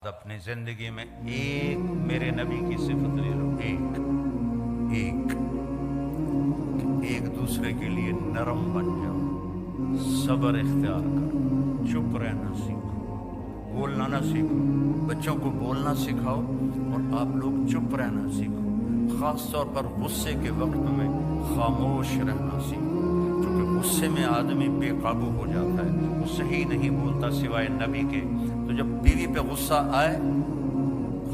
اپنی زندگی میں ایک میرے نبی کی صفت لے لو، ایک ایک دوسرے کے لیے نرم بن جاؤ، صبر اختیار کرو، چپ رہنا سیکھو، بولنا نہ سیکھو، بچوں کو بولنا سکھاؤ اور آپ لوگ چپ رہنا سیکھو، خاص طور پر غصے کے وقت میں خاموش رہنا سیکھو، کیونکہ غصے میں آدمی بے قابو ہو جاتا ہے، وہ صحیح نہیں بولتا سوائے نبی کے۔ تو جب بیوی پہ غصہ آئے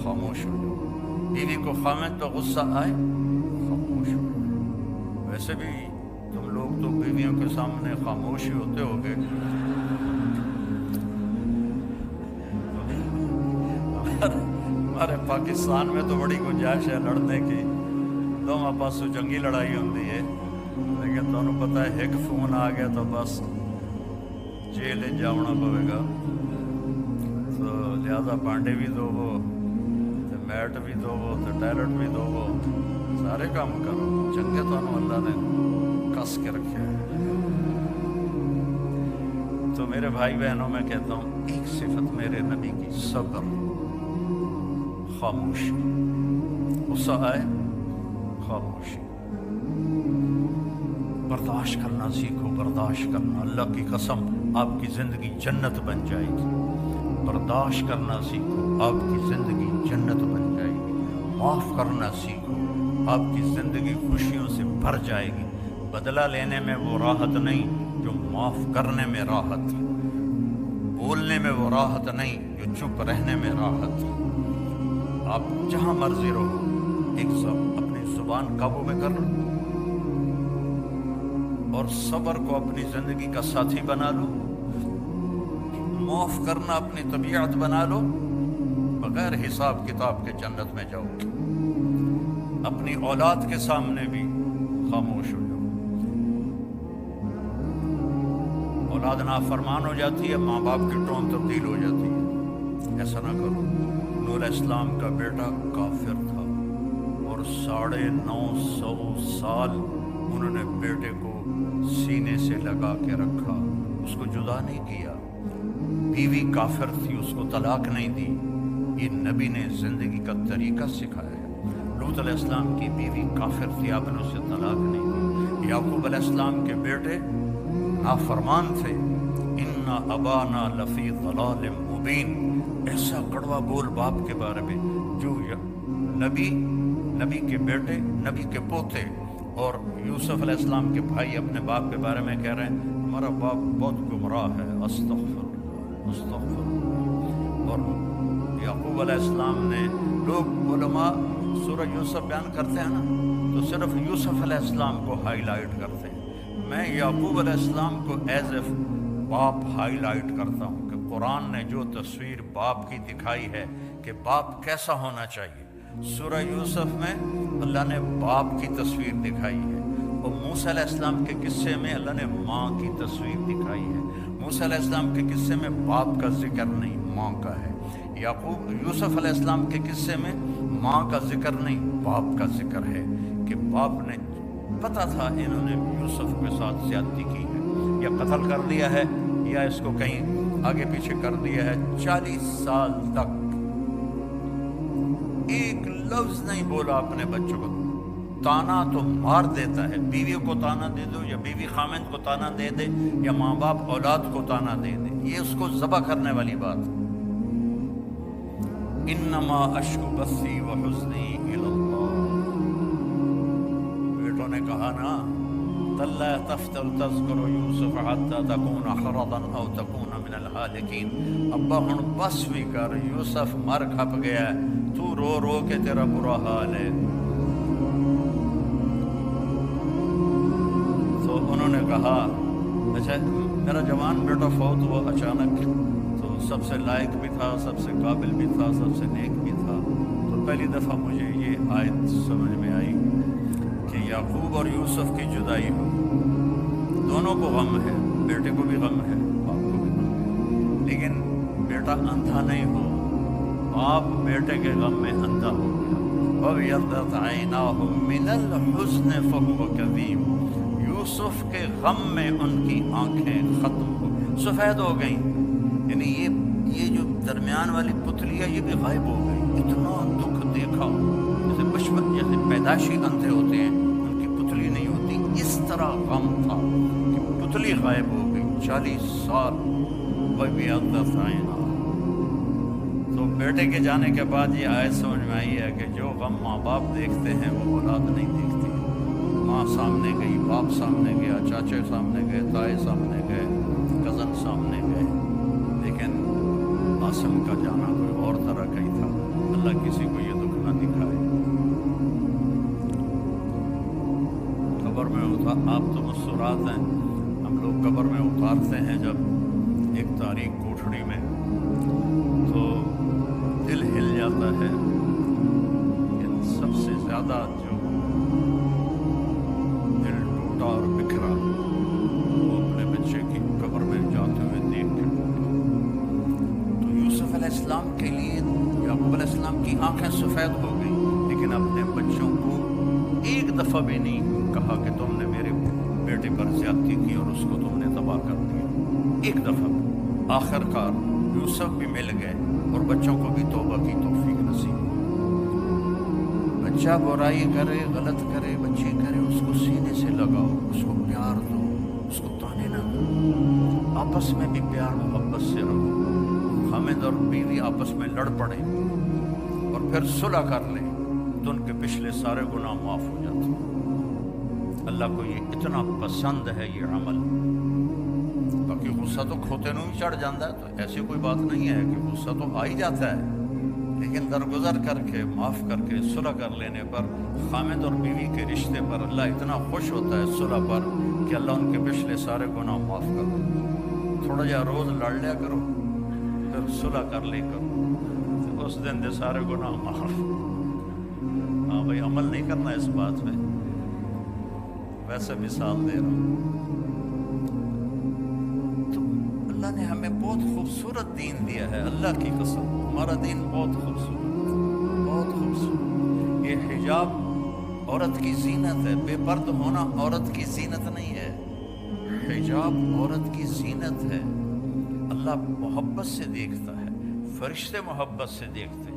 خاموش ہو جاؤ، بیوی کو خامد پہ غصہ آئے خاموش ہو جاؤ۔ ویسے بھی تم لوگ تو بیویوں کے سامنے خاموش ہی ہوتے ہوگے، ہمارے پاکستان میں تو بڑی گنجائش ہے لڑنے کی، دونوں پاسوں جنگی لڑائی ہوتی ہے، لیکن تمہیں پتہ ہے ایک فون آ گیا تو بس جیل جانا پڑے گا، تو لہذا بانڈے بھی دو وہ، میٹ بھی دو وہ، ٹائلٹ بھی دو وہ، سارے کام کرو، چنگے تو اللہ نے کس کے رکھے ہیں۔ تو میرے بھائی بہنوں میں کہتا ہوں ایک صفت میرے نبی کی، صبر، خاموشی، غصہ آئے خاموشی، برداشت کرنا سیکھو، برداشت کرنا، اللہ کی قسم آپ کی زندگی جنت بن جائے گی، برداشت کرنا سیکھو آپ کی زندگی جنت بن جائے گی، معاف کرنا سیکھو آپ کی زندگی خوشیوں سے بھر جائے گی، بدلہ لینے میں وہ راحت نہیں جو معاف کرنے میں راحت، بولنے میں وہ راحت نہیں جو چپ رہنے میں راحت۔ آپ جہاں مرضی رہو، اپنی زبان قابو میں کر لو اور صبر کو اپنی زندگی کا ساتھی بنا لو، معاف کرنا اپنی طبیعت بنا لو، بغیر حساب کتاب کے جنت میں جاؤ گے۔ اپنی اولاد کے سامنے بھی خاموش ہو جاؤ، اولاد نافرمان ہو جاتی ہے، ماں باپ کی ٹون تبدیل ہو جاتی ہے، ایسا نہ کرو۔ نوح علیہ السلام کا بیٹا کافر تھا اور 950 سال انہوں نے بیٹے کو سینے سے لگا کے رکھا، اس کو جدا نہیں کیا، بیوی کافر تھی اس کو طلاق نہیں دی، یہ نبی نے زندگی کا طریقہ سکھایا ہے۔ لوط علیہ السلام کی بیوی کافر تھی، آپ نے اسے طلاق نہیں دی۔ یعقوب علیہ السلام کے بیٹے نافرمان تھے، ان ابانا لفی ضلال مبین، ایسا کڑوا بول باپ کے بارے میں، جو نبی کے بیٹے، نبی کے پوتے اور یوسف علیہ السلام کے بھائی اپنے باپ کے بارے میں کہہ رہے ہیں ہمارا باپ بہت گمراہ ہے، استغفر اللہ۔ اور یعقوب علیہ السلام نے، لوگ علماء سورہ یوسف بیان کرتے ہیں نا تو صرف یوسف علیہ السلام کو ہائی لائٹ کرتے ہیں، میں یعقوب علیہ السلام کو ایز اے باپ ہائی لائٹ کرتا ہوں کہ قرآن نے جو تصویر باپ کی دکھائی ہے کہ باپ کیسا ہونا چاہیے، سورہ یوسف میں اللہ نے باپ کی تصویر دکھائی ہے، اور موسیٰ علیہ السلام کے قصے میں اللہ نے ماں کی تصویر دکھائی ہے۔ موسیٰ علیہ السلام کے قصے میں باپ کا ذکر نہیں، ماں کا ہے۔ یوسف علیہ السلام کے قصے میں ماں کا ذکر نہیں، باپ کا ذکر ہے، کہ باپ نے پتہ تھا انہوں نے یوسف کے ساتھ زیادتی کی ہے، یا قتل کر دیا ہے یا اس کو کہیں آگے پیچھے کر دیا ہے۔ 40 سال تک ایک لفظ نہیں بولا اپنے بچوں کو، تانا تو مار دیتا ہے، بیویوں کو تانا دے دو یا بیوی خامند کو تانا دے دے یا ماں باپ اولاد کو تانا دے دے، یہ اس کو ذبح کرنے والی بات۔ انما اشکو بثی وحزنی الی اللہ، بیٹوں نے کہا نا تاللہ تفتر تذکر یوسف حتی تکون حرضا او تکون من الہالکین، ابا ہن بس بھی کر، یوسف مر کھپ گیا ہے، تو رو رو کے تیرا برا حال ہے۔ تو انہوں نے کہا اچھا میرا جوان بیٹا فوت ہوا اچانک، تو سب سے لائق بھی تھا، سب سے قابل بھی تھا، سب سے نیک بھی تھا، تو پہلی دفعہ مجھے یہ آیت سمجھ میں آئی کہ یعقوب اور یوسف کی جدائی ہو، دونوں کو غم ہے، بیٹے کو بھی غم ہے، باپ کو بھی غم ہے، لیکن بیٹا اندھا نہیں ہو، باپ بیٹے کے غم میں اندھا ہو گیا۔ وَابْيَضَّتْ عَيْنَاهُ مِنَ الْحُزْنِ فَهُوَ كَظِيمٌ، یوسف کے غم میں ان کی آنکھیں ختم ہو، سفید ہو گئیں، یعنی یہ جو درمیان والی پتلی ہے یہ بھی غائب ہو گئی. اتنا دکھ دیکھا، جیسے بچپن جیسے پیدائشی اندھے ہوتے ہیں ان کی پتلی نہیں ہوتی، اس طرح غم تھا کہ پتلی غائب ہو گئی. 40 سال وَبِيَضَّتْ عَيْنَاهُ. تو بیٹے کے جانے کے بعد یہ آیت سمجھ میں آئی ہے کہ جو غم ماں باپ دیکھتے ہیں وہ اولاد نہیں دیکھتی. ماں سامنے گئی، باپ سامنے گیا، چاچے سامنے گئے، تائے سامنے گئے، کزن سامنے گئے، لیکن عاصم کا جانا کوئی اور طرح کا ہی تھا. اللہ کسی کو یہ دکھ نہ دکھائے. قبر میں آپ تو مسرات ہیں، ہم لوگ قبر میں اتارتے ہیں جب ایک تاریک کوٹھڑی میں تو دل ہل جاتا ہے. لیکن سب سے زیادہ جو دل ٹوٹا اور بکھرا وہ اپنے بچے کی قبر میں جاتے ہوئے دیکھ کے. تو یوسف علیہ السلام کے لیے یعقوب علیہ السلام کی آنکھیں سفید ہو گئی، لیکن اپنے بچوں کو ایک دفعہ بھی نہیں کہا کہ تم نے میرے بیٹے پر زیادتی کی اور اس کو تم نے تباہ کر دیا. ایک دفعہ. آخر کار یوسف بھی مل گئے اور بچوں کو بھی توبہ کی توفیق نصیب. بچہ برائی کرے، غلط کرے، بچی کرے، اس کو سینے سے لگاؤ، اس کو پیار دو، اس کو تانے نہ دو. آپس میں بھی پیار محبت سے رہو. خامد اور بیوی آپس میں لڑ پڑیں اور پھر صلح کر لیں تو ان کے پچھلے سارے گناہ معاف ہو جاتے ہیں. اللہ کو یہ اتنا پسند ہے یہ عمل. باقی غصہ تو کھوتے نوں ہی چڑھ جاتا ہے، تو ایسی کوئی بات نہیں ہے کہ غصہ تو آ ہی جاتا ہے، لیکن درگزر کر کے، معاف کر کے، صلح کر لینے پر، خامد اور بیوی کے رشتے پر اللہ اتنا خوش ہوتا ہے صلح پر کہ اللہ ان کے پچھلے سارے گناہ معاف کر دے. تھوڑا جا روز لڑ لیا کرو، پھر صلح کر لیا کرو، اس دن دے سارے گناہ معاف. ہاں بھائی، عمل نہیں کرنا اس بات پہ، ویسے مثال دے رہا ہوں. تو اللہ نے ہمیں بہت خوبصورت دین دیا ہے، اللہ کی قسم ہمارا دین بہت خوبصورت، بہت خوبصورت. یہ حجاب عورت کی زینت ہے، بے پرد ہونا عورت کی زینت نہیں ہے. حجاب عورت کی زینت ہے. اللہ محبت سے دیکھتا ہے، فرشتے محبت سے دیکھتے ہیں.